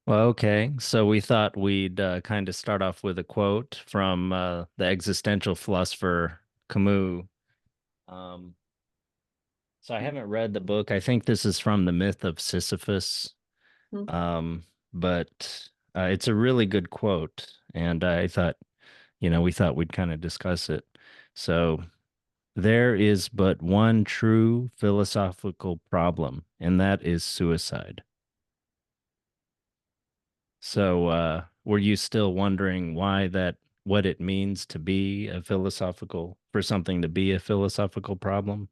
Well, okay. So we thought we'd kind of start off with a quote from the existential philosopher Camus. Um, so I haven't read the book. I think this is from the Myth of Sisyphus. Hmm. Um, but it's a really good quote, and I thought, we thought we'd kind of discuss it. So there is but one true philosophical problem, and that is suicide. So, were you still wondering what it means to be for something to be a philosophical problem?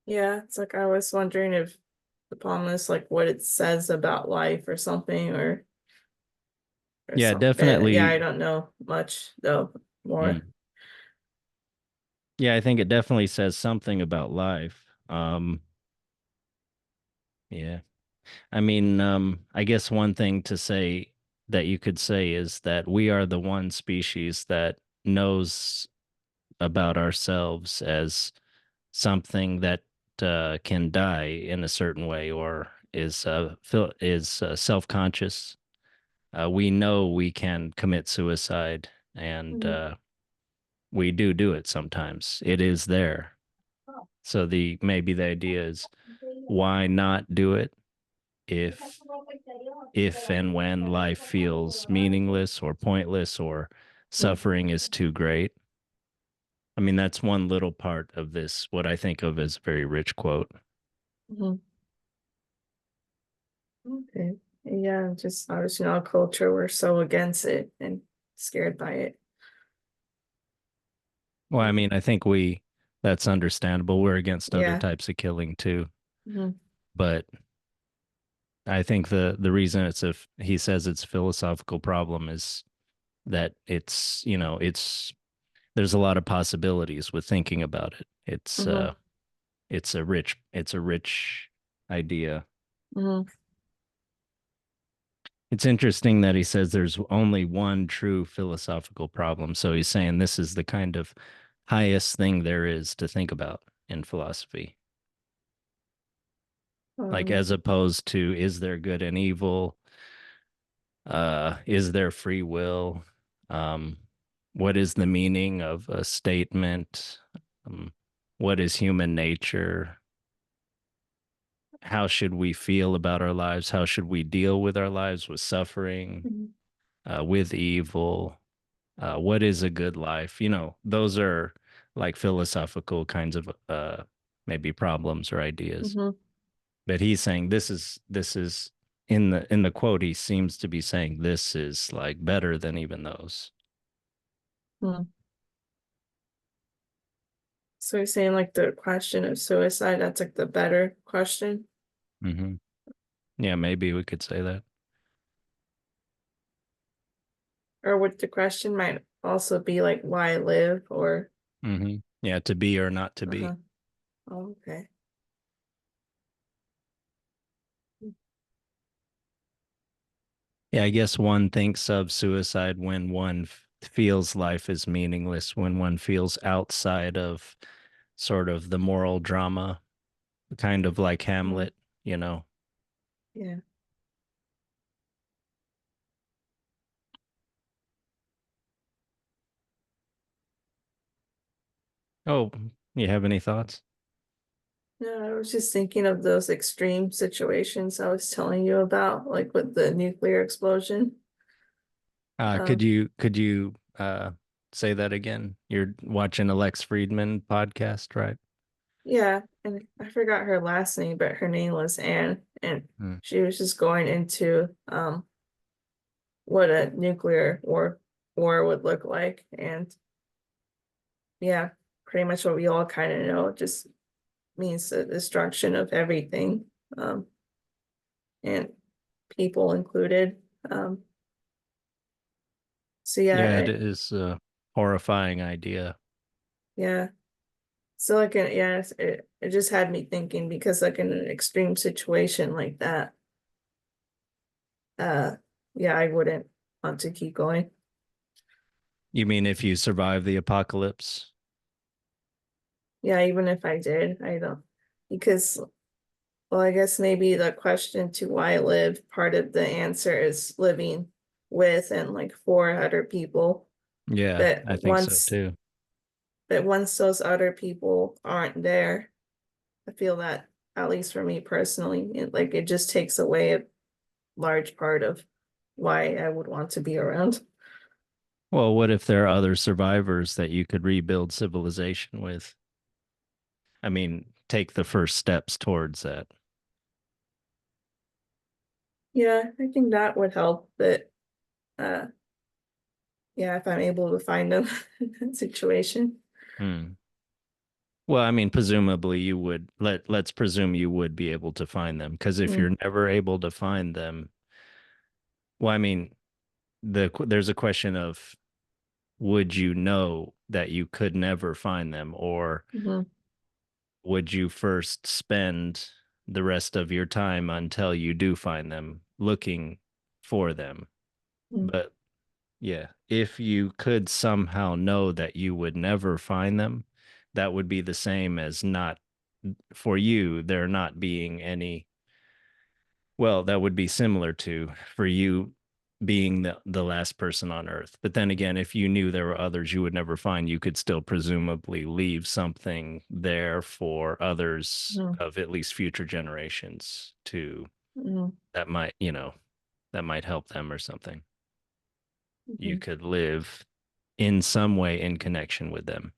Yeah, it's like I was wondering if the problem is like what it says about life or something or Yeah, something. But yeah, I definitely. don't know much though. More. Mm. Yeah, I think it definitely says something about life. Yeah. I mean, I guess one thing to say that you could say is that we are the one species that knows about ourselves as something that can die in a certain way or is self-conscious. We know we can commit suicide, and Mhm. we do it sometimes. It is there. So the maybe the idea is why not do it if if and when life feels meaningless or pointless or Mhm. suffering is too great. I mean, that's one little part of this, what I think of as a very rich quote. Mhm. Okay. Yeah, just obviously, our culture, we're so against it and scared by it. Well, I mean, I think that's understandable. We're against other Yeah. types of killing too. Hmm. But I think the reason he says it's a philosophical problem is that there's a lot of possibilities with thinking about it. Hmm. It's a rich idea. Hmm. It's interesting that he says there's only one true philosophical problem. So he's saying this is the kind of highest thing there is to think about in philosophy. Like Um, as opposed to is there good and evil? Is there free will? Um, what is the meaning of a statement? Um, what is human nature? How should we feel about our lives? How should we deal with our lives, with suffering, Mhm. with evil? What is a good life? Those are like philosophical kinds of maybe problems or ideas. Mhm. But he's saying this is in the quote, he seems to be saying this is like better than even those. Mhm. So you're saying like the question of suicide, that's like the better question? Hmm. Yeah, maybe we could say that. Or would the question might also be like why live or Yeah, to be or not to be. uh-huh. Oh, okay. Yeah, I guess one thinks of suicide when one feels life is meaningless, when one feels outside of sort of the moral drama, kind of like Mhm. Hamlet, you know. Yeah. Oh, you have any thoughts? No, I was just thinking of those extreme situations I was telling you about, like with the nuclear explosion. Could Um, you could you say that again? You're watching a Lex Friedman podcast, right? yeah, and I forgot her last name, but her name was Anne, and Hmm. she was just going into what a nuclear war would look like. And yeah, pretty much what we all kind of know, it just means the destruction of everything, um, and people included. Um, so Yeah, it yeah, is a horrifying idea. yeah. So like yeah, it just had me thinking because like in an extreme situation like that, uh yeah, I wouldn't want to keep going. You mean if you survive the apocalypse? Yeah, even if I did, I don't because Well, I guess maybe the question to why I live, part of the answer is living with and like for other people. Yeah, But I think so too. once those other people aren't there, I feel that, at least for me personally, it just takes away a large part of why I would want to be around. Well, what if there are other survivors that you could rebuild civilization with? I mean, take the first steps towards that. Yeah, I think that would help. But uh yeah, if I'm able to find them in that situation. Hmm. Well, I mean, presumably you would let's presume you would be able to find them because if Mm, you're never able to find them, well, I mean, there's a question of would you know that you could never find them, or mhm, would you first spend the rest of your time until you do find them looking for them? mm, But yeah, if you could somehow know that you would never find them, that would be the same as not for you, there not being any. Well, that would be similar to for you being the last person on Earth. But then again, if you knew there were others you would never find, you could still presumably leave something there for others mhm, of at least future generations to mhm, that might, that might help them or something. You mhm, could live in some way in connection with them.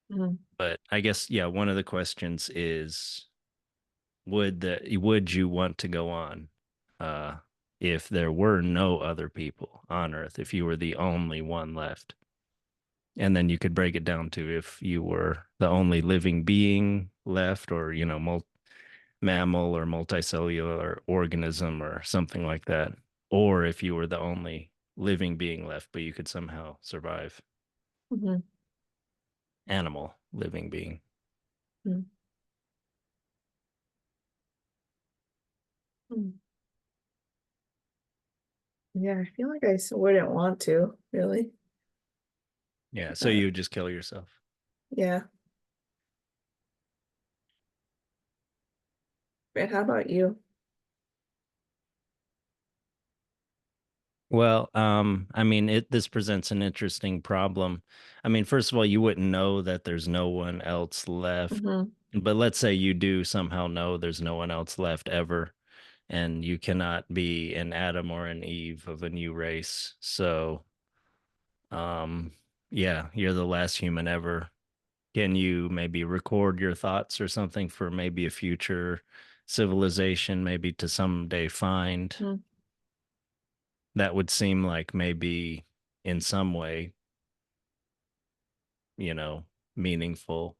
mhm, But I guess, yeah, one of the questions is would you want to go on uh if there were no other people on Earth, if you were the only one left? And then you could break it down to if you were the only living being left, or mammal or multicellular organism or something like that, or if you were the only living being left but you could somehow survive, mhm, animal living being. mhm, mhm. Yeah, I feel like wouldn't want to, really. Yeah, so Uh, you would just kill yourself. yeah. But how about you? Well, I mean, this presents an interesting problem. I mean, first of all, you wouldn't know that there's no one else left. Hmm. But let's say you do somehow know there's no one else left ever, and you cannot be an Adam or an Eve of a new race. So, um, yeah, you're the last human ever. Can you maybe record your thoughts or something for maybe a future civilization, maybe to someday find? That would seem like maybe in some way, you know, meaningful.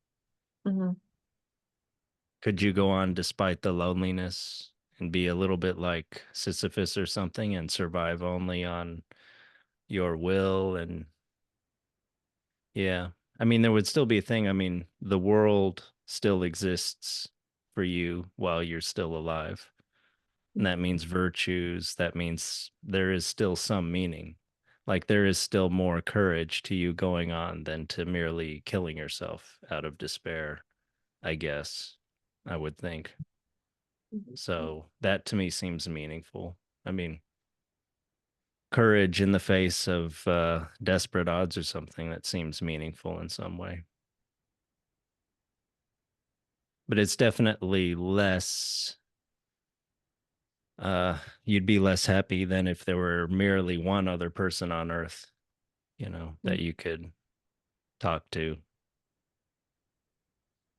Hmm. Could you go on despite the loneliness and be a little bit like Sisyphus or something and survive only on your will? And yeah, I mean, there would still be a thing. I mean, the world still exists for you while you're still alive. And that means virtues. That means there is still some meaning. Like there is still more courage to you going on than to merely killing yourself out of despair, I guess, I would think. So that to me seems meaningful. I mean, courage in the face of desperate odds or something that seems meaningful in some way. But it's definitely less, you'd be less happy than if there were merely one other person on Earth, that you could talk to,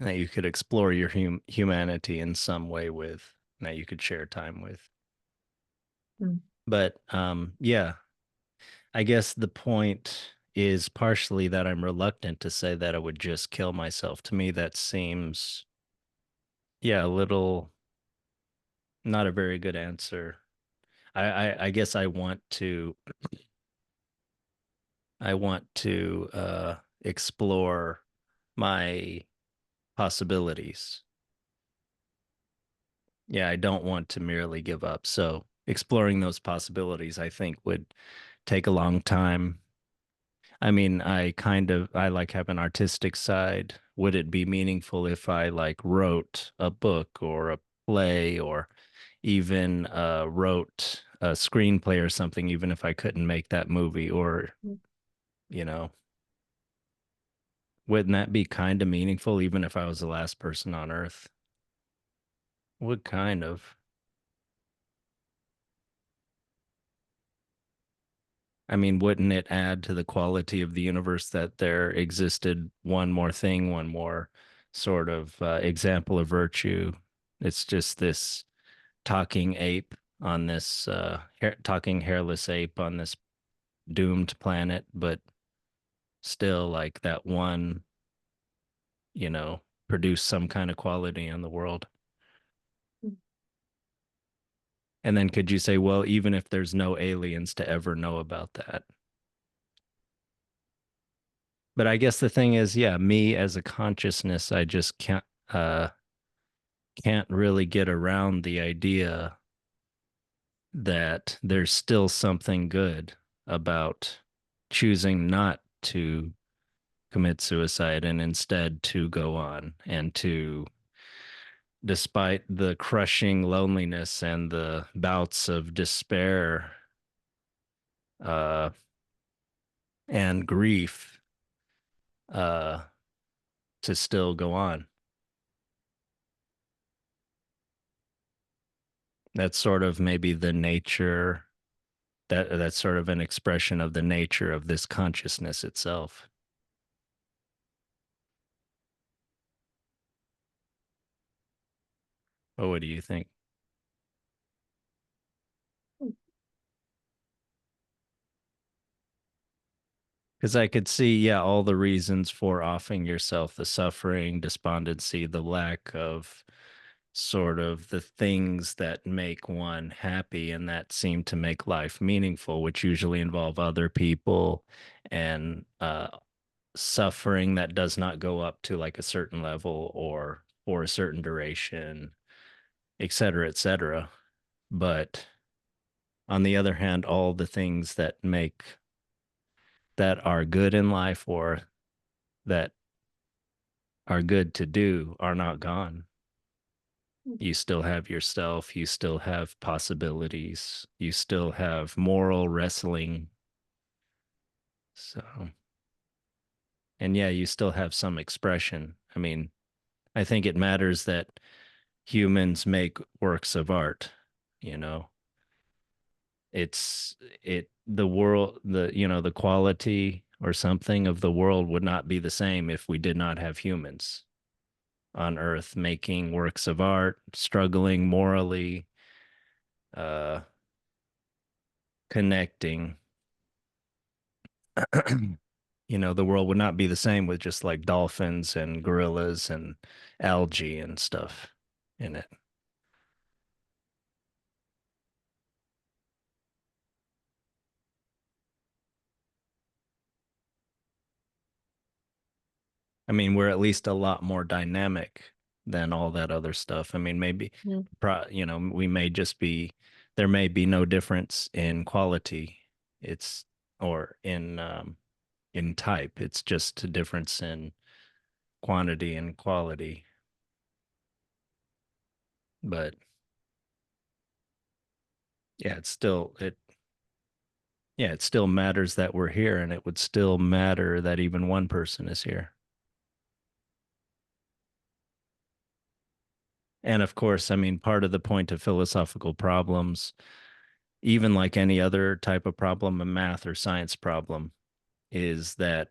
that you could explore your humanity in some way with, that you could share time with. But yeah, I guess the point is partially that I'm reluctant to say that I would just kill myself. To me, that seems, yeah, a little not a very good answer. I guess I want to explore my possibilities. Yeah, I don't want to merely give up. So exploring those possibilities, I think, would take a long time. I mean, I like have an artistic side. Would it be meaningful if I like wrote a book or play or even wrote a screenplay or something, even if I couldn't make that movie, or, you know, wouldn't that be kind of meaningful even if I was the last person on Earth? What kind of? I mean, wouldn't it add to the quality of the universe that there existed one more thing, one more sort of example of virtue? It's just this talking ape on this talking hairless ape on this doomed planet, but still like that one, produce some kind of quality in the world. And then could you say, well, even if there's no aliens to ever know about that? But I guess the thing is, yeah, me as a consciousness, I just can't really get around the idea that there's still something good about choosing not to commit suicide and instead to go on and to, despite the crushing loneliness and the bouts of despair uh, and grief, uh, to still go on. That's sort of maybe the nature, that's sort of an expression of the nature of this consciousness itself. Oh, what do you think? Because I could see, yeah, all the reasons for offing yourself the suffering, despondency, the lack of sort of the things that make one happy and that seem to make life meaningful, which usually involve other people and suffering that does not go up to like a certain level or for a certain duration, et cetera, et cetera. But on the other hand, all the things that are good in life or that are good to do are not gone. You still have yourself, you still have possibilities, you still have moral wrestling. So, and yeah, you still have some expression. I mean, I think it matters that humans make works of art, you know. It's the world, the quality or something of the world would not be the same if we did not have humans on earth making works of art, struggling morally, uh, connecting. The world would not be the same with just like dolphins and gorillas and algae and stuff in it. I mean, we're at least a lot more dynamic than all that other stuff. I mean, maybe, Mhm. we may just be, there may be no difference in quality. It's, or in type. It's just a difference in quantity and quality. But yeah, it still matters that we're here, and it would still matter that even one person is here. And of course, I mean, part of the point of philosophical problems, even like any other type of problem, a math or science problem, is that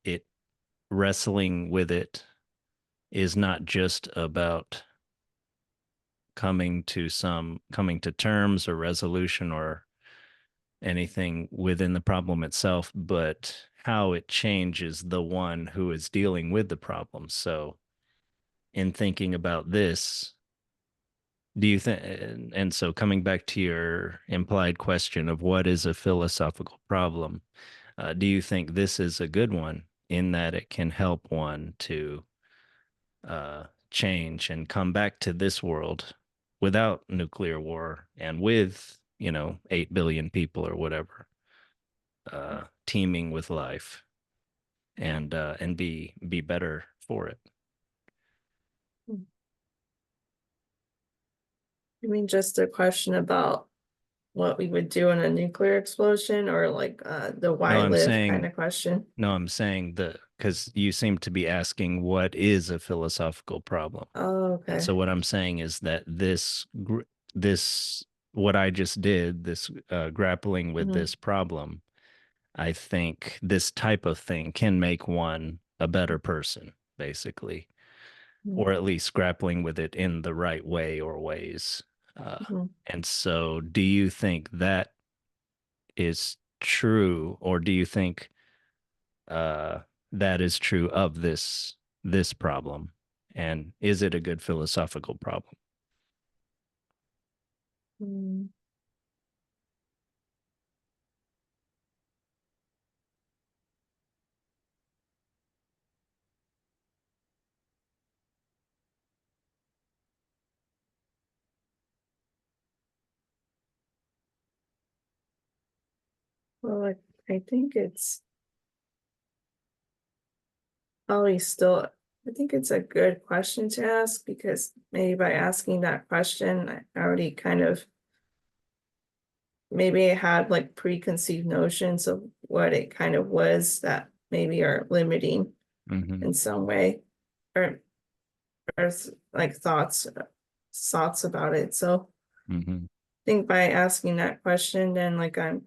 it wrestling with it is not just about coming to terms or resolution or anything within the problem itself, but how it changes the one who is dealing with the problem. So, in thinking about this, do you think, and so coming back to your implied question of what is a philosophical problem, do you think this is a good one in that it can help one to change and come back to this world without nuclear war and with, 8 billion people or whatever, teeming with life and be better for it? I mean, just a question about what we would do in a nuclear explosion or like the No, why I'm live kind saying of question. no, I'm saying the because you seem to be asking what is a philosophical problem. Oh, And okay. so what I'm saying is that this what I just did, this grappling with Hmm. this problem, I think this type of thing can make one a better person, basically, or at least grappling with it in the right way or ways. Hmm. And so, do you think that is true, or do you think uh, that is true of this problem? And is it a good philosophical problem? Hmm. Well, I think it's probably still, I think it's a good question to ask because maybe by asking that question, I already kind of maybe I had like preconceived notions of what it kind of was that maybe are limiting Hmm. in some way or like thoughts about it. So Hmm. I think by asking that question, then like I'm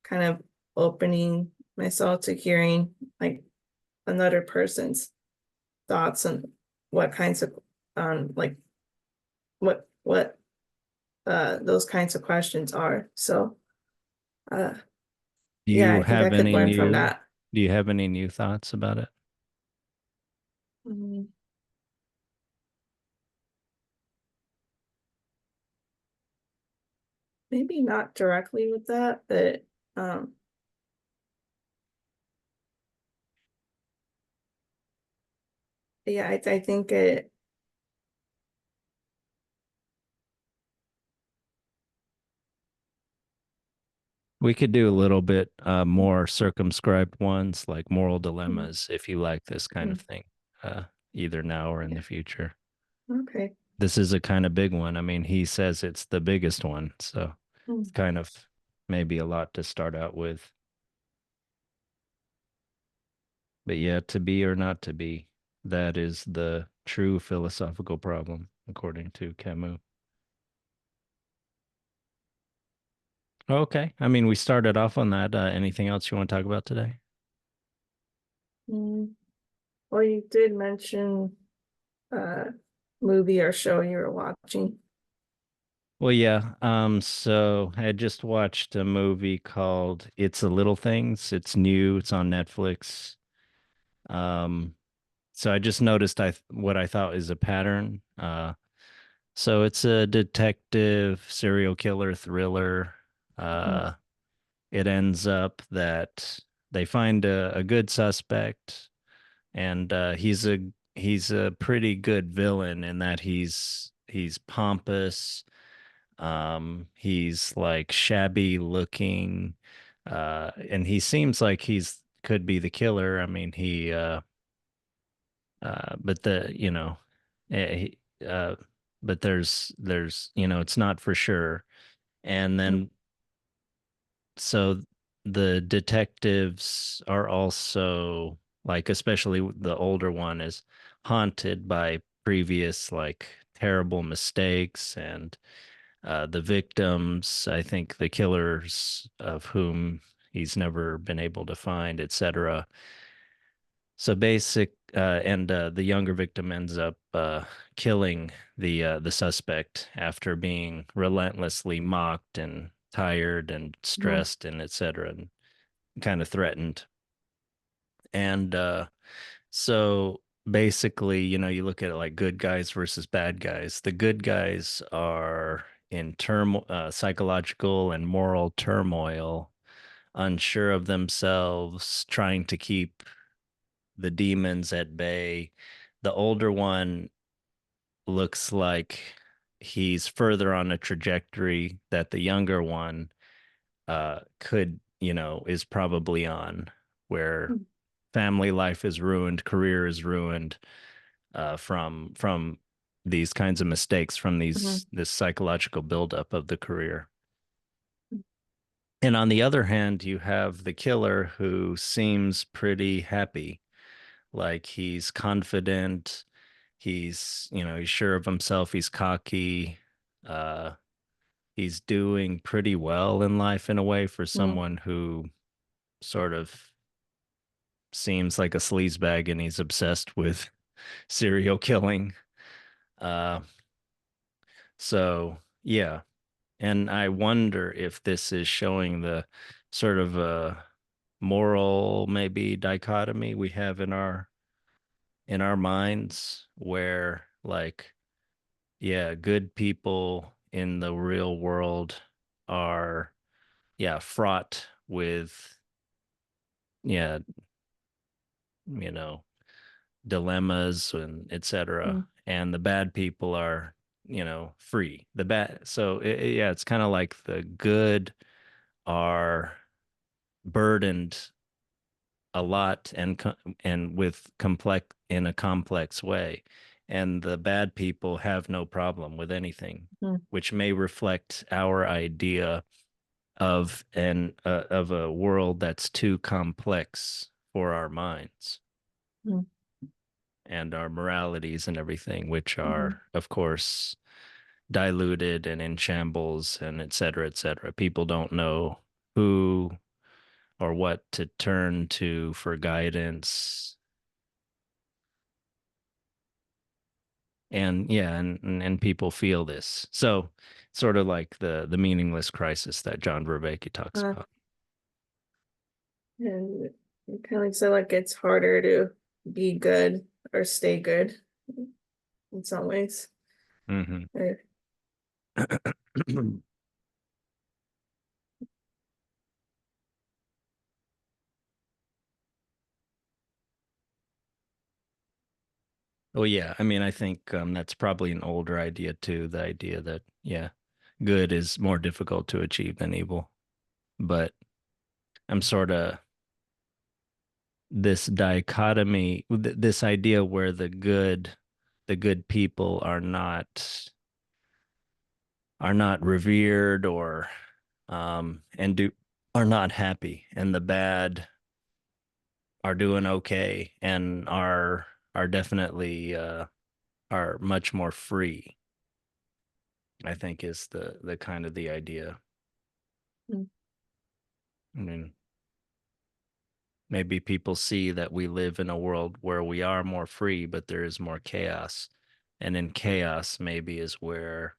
kind of opening myself to hearing like another person's thoughts and what kinds of like what those kinds of questions are. So uh Do yeah, you I think I have could any learn from new that. do you have any new thoughts about it? Mm, maybe not directly with that, but um yeah, I think it We could do a little bit more circumscribed ones, like moral mm, dilemmas, if you like this kind mm, of thing, uh, either now or in the yeah, future. okay. This is a kind of big one. I mean, he says it's the biggest one, so it's Mm, kind of maybe a lot to start out with. But yeah, to be or not to be, that is the true philosophical problem, according to Camus. Okay. I mean, we started off on that. Anything else you want to talk about today? mm. Well, you did mention uh movie or show you were watching. Well, yeah. So I had just watched a movie called It's a Little Things. It's new. It's on Netflix. Um, so I just noticed what I thought is a pattern. So it's a detective serial killer thriller. Mm, Uh, it ends up that they find a good suspect, and he's a pretty good villain in that he's pompous. He's like shabby looking, and he seems like he's could be the killer. I mean, but he, but there's it's not for sure. And mm, then so the detectives are also like, especially the older one is haunted by previous like terrible mistakes, and the victims, I think the killers of whom he's never been able to find, etc. So and the younger victim ends up killing the suspect after being relentlessly mocked and tired and mm, stressed and etc. and kind of threatened. And so basically, you look at it like good guys versus bad guys. The good guys are in psychological and moral turmoil, unsure of themselves, trying to keep the demons at bay. The older one looks like he's further on a trajectory that the younger one is probably on, where mm, family life is ruined, career is ruined from these kinds of mistakes from Mhm. these this psychological buildup of the career. And on the other hand, you have the killer who seems pretty happy, like he's confident, he's, he's sure of himself, he's cocky, uh, he's doing pretty well in life in a way for Mm. someone who sort of seems like a sleazebag and he's obsessed with serial killing. Uh, so yeah. And I wonder if this is showing the sort of moral maybe dichotomy we have in our minds where like yeah, good people in the real world are yeah, fraught with yeah, you know, dilemmas and Mm. etc. And the bad people are, free. The bad so yeah, it's kind of like the good are burdened a lot and with complex in a complex way, and the bad people have no problem with anything, Mm. which may reflect our idea of a world that's too complex for our minds Mm. and our moralities and everything, which Mhm. are of course diluted and in shambles and et cetera, et cetera. People don't know who or what to turn to for guidance. And yeah, and people feel this. So sort of like the meaningless crisis that John Vervaeke talks Uh, about. and it kind of said like it's harder to be good or stay good in some ways. Hmm. Uh, Well, yeah, I mean, I think that's probably an older idea too, the idea that yeah, good is more difficult to achieve than evil. But I'm sort of this dichotomy, this idea where the good people are not revered or and do are not happy, and the bad are doing okay and are definitely are much more free. I think is the kind of the idea. mm. I mean, maybe people see that we live in a world where we are more free, but there is more chaos. And in chaos, maybe is where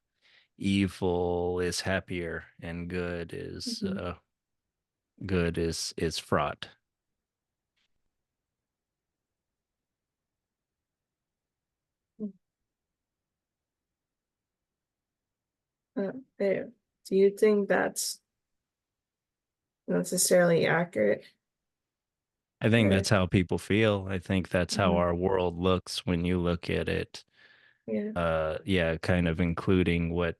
evil is happier and Mhm. good is fraught. Uh, eh, do you think that's necessarily accurate? I think Or, that's how people feel. I think that's how mhm. our world looks when you look at it. Yeah, Yeah, kind of including what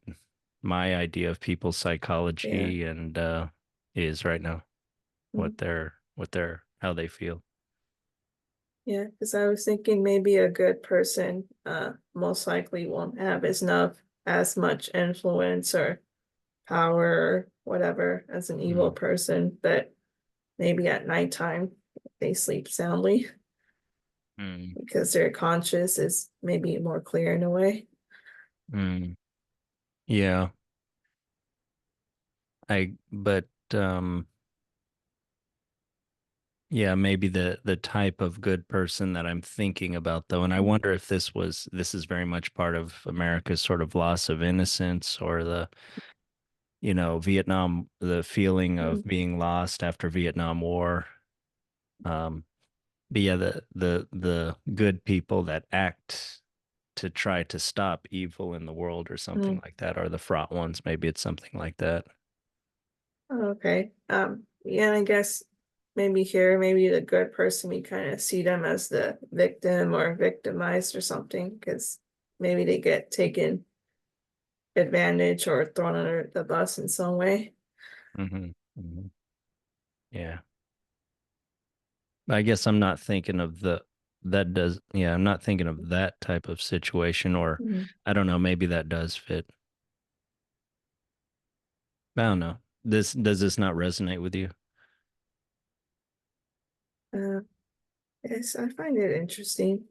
my idea of people's yeah, psychology and is right now, mm, what they're how they feel. yeah. Because I was thinking maybe a good person, most likely won't have as much influence or power or whatever as an evil Mm, person, but maybe at nighttime they sleep soundly mm, because their conscious is maybe more clear in a way. mm. Yeah, but yeah, maybe the type of good person that I'm thinking about though, and I Mm. wonder if this is very much part of America's sort of loss of innocence or the Vietnam, the feeling of Mm. being lost after Vietnam War. Um, but yeah, the good people that act to try to stop evil in the world or something Mm. like that are the fraught ones. Maybe it's something like that. Okay. Yeah, I guess maybe here, maybe the good person, we kind of see them as the victim or victimized or something, because maybe they get taken advantage or thrown under the bus in some way. Hmm. Yeah. I guess I'm not thinking of that does, yeah, I'm not thinking of that type of situation, or Mhm. I don't know, maybe that does fit. I don't know. This does this not resonate with you? Uh, yes, I find it interesting.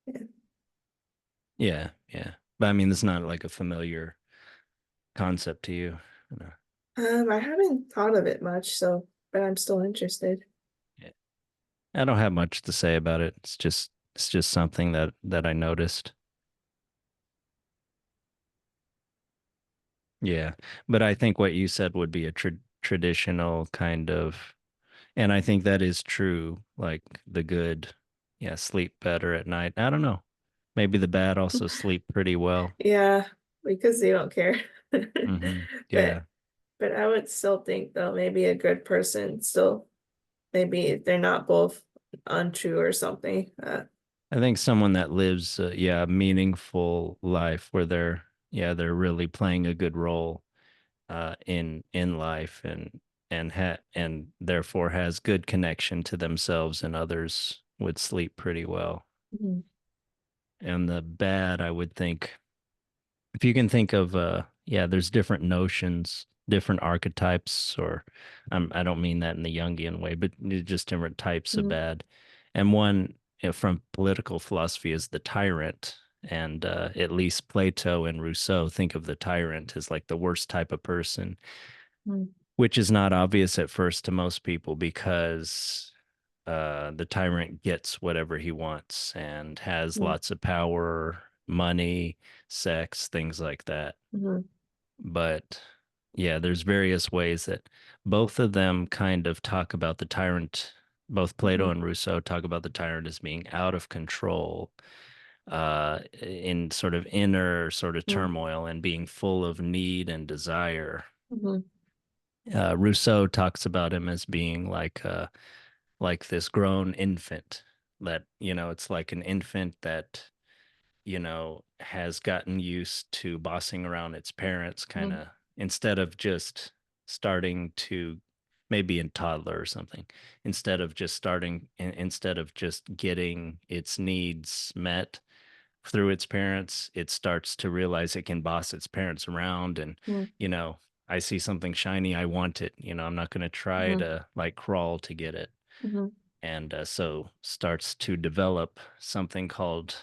Yeah. Yeah, yeah. But I mean, it's not like a familiar concept to you. You know? I haven't thought of it much, so but I'm still interested. Yeah. I don't have much to say about it. It's just something that I noticed. Yeah. But I think what you said would be a traditional kind of, and I think that is true, like the good, yeah, sleep better at night. I don't know. Maybe the bad also sleep pretty well. Yeah, because they don't care. Yeah. But but I would still think though maybe a good person still maybe they're not both untrue or something. I think someone that lives, yeah, a meaningful life where they're really playing a good role in life and therefore has good connection to themselves and others would sleep pretty well. Mhm, And the bad, I would think, if you can think of yeah, there's different notions, different archetypes, or I don't mean that in the Jungian way, but just different types of mhm, bad. And one, from political philosophy, is the tyrant. And at least Plato and Rousseau think of the tyrant as like the worst type of person, mhm, which is not obvious at first to most people because the tyrant gets whatever he wants and has mhm, lots of power, money, sex, things like that. mhm, But yeah, there's various ways that both of them kind of talk about the tyrant. Both Plato mhm, and Rousseau talk about the tyrant as being out of control, in sort of inner sort of mhm, turmoil and being full of need and desire. mhm, Rousseau talks about him as being like this grown infant that, it's like an infant that, has gotten used to bossing around its parents, kind mhm, of, instead of just starting to, maybe in toddler or something, instead of just getting its needs met through its parents, it starts to realize it can boss its parents around. And, mhm, you know, I see something shiny, I want it. I'm not going to try mhm, to like crawl to get it. mhm, And so starts to develop something called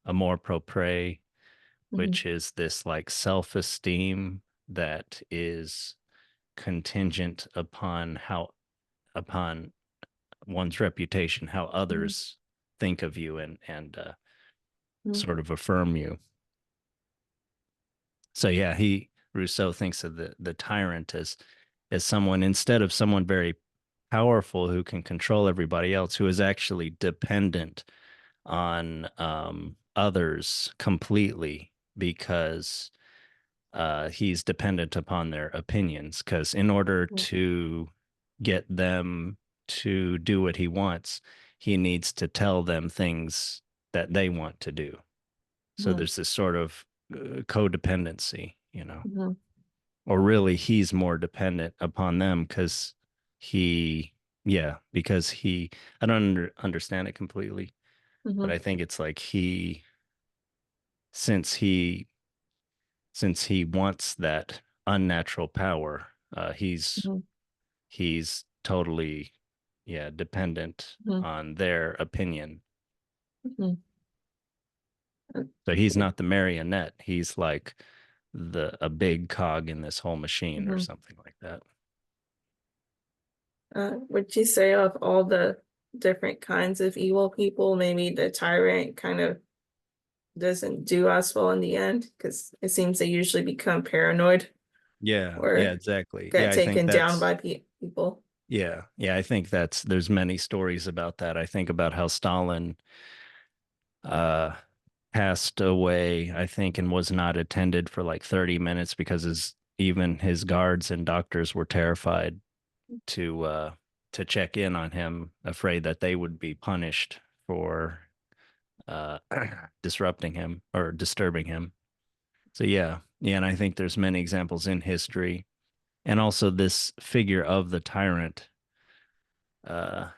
amour propre, mhm, which is this like self esteem that is contingent upon one's reputation, how mhm, others think of you and mhm, sort of affirm you. So yeah, he Rousseau thinks of the tyrant as someone, instead of someone very powerful who can control everybody else, who is actually dependent on others completely because he's dependent upon their opinions. Because in order mhm, to get them to do what he wants, he needs to tell them things that they want to do. So mhm, there's this sort of codependency, mhm, or really he's more dependent upon them because he, yeah, because he, I don't understand it completely, but mhm, I think it's like since he, since he wants that unnatural power, mhm, he's totally, yeah, dependent mhm, on their opinion. mhm. So he's Yeah. not the marionette. He's like a big cog in this whole machine or Mhm. something like that. Would you say of all the different kinds of evil people, maybe the tyrant kind of doesn't do as well in the end? Because it seems they usually become paranoid Yeah, yeah, or exactly. Yeah, get I think taken down that's by people. yeah, I think there's many stories about that. I think about how Stalin uh passed away, I think, and was not attended for like 30 minutes because even his guards and doctors were terrified to uh to check in on him, afraid that they would be punished for uh disrupting him or disturbing him. So yeah, yeah, and I think there's many examples in history, and also this figure of the tyrant uh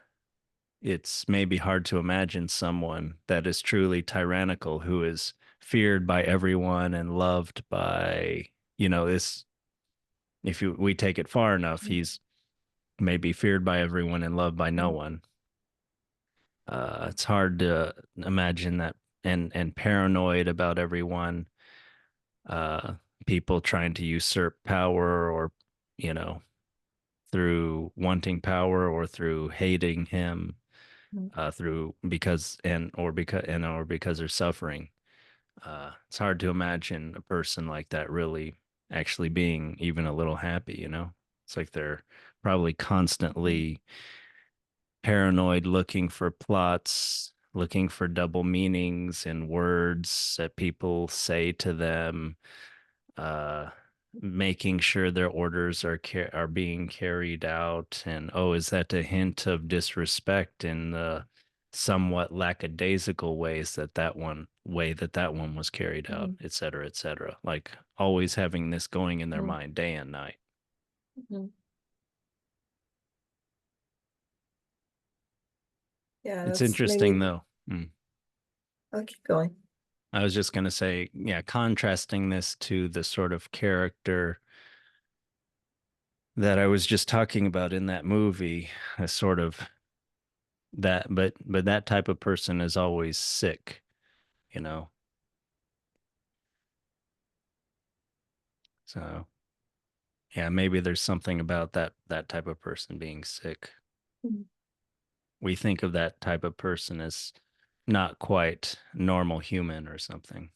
it's maybe hard to imagine someone that is truly tyrannical who is feared by everyone and loved by, this if we take it far enough, he's maybe feared by everyone and loved by no Mhm. one. It's hard to imagine that, and paranoid about everyone, uh, people trying to usurp power, or you know, through wanting power or through hating him, Mhm. through because or because they're suffering. It's hard to imagine a person like that really actually being even a little happy. It's like they're probably Mhm. constantly paranoid, looking for plots, looking for double meanings in words that people say to them, uh, making sure their orders are being carried out. And oh, is that a hint of disrespect in the somewhat lackadaisical way that one was carried out, Mhm. et cetera, et cetera. Like always having this going in their Mhm. mind day and night. Mhm. Yeah, It's that's interesting maybe though. Mm. I'll keep going. I was just going to say, yeah, contrasting this to the sort of character that I was just talking about in that movie, a sort of but that type of person is always sick, you know. So, yeah, maybe there's something about that type of person being sick. Mhm. We think of that type of person as not quite normal human or something.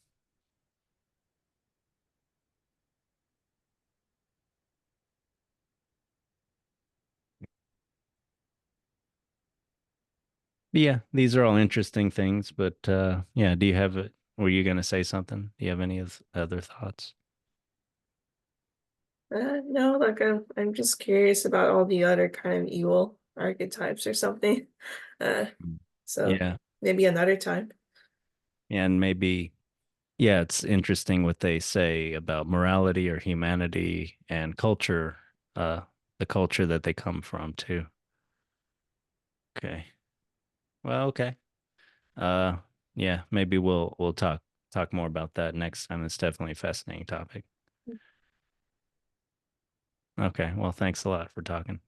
Yeah, these are all interesting things, but yeah, were you going to say something? Do you have any other thoughts? No, like I'm just curious about all the other kind of evil archetypes or something. Uh, Mm. so Yeah. maybe another time. And maybe, yeah, it's interesting what they say about morality or humanity and culture, uh, the culture that they come from too. Okay. Well, okay. Uh, yeah, maybe we'll talk more about that next time. It's definitely a fascinating topic. Okay. Well, thanks a lot for talking.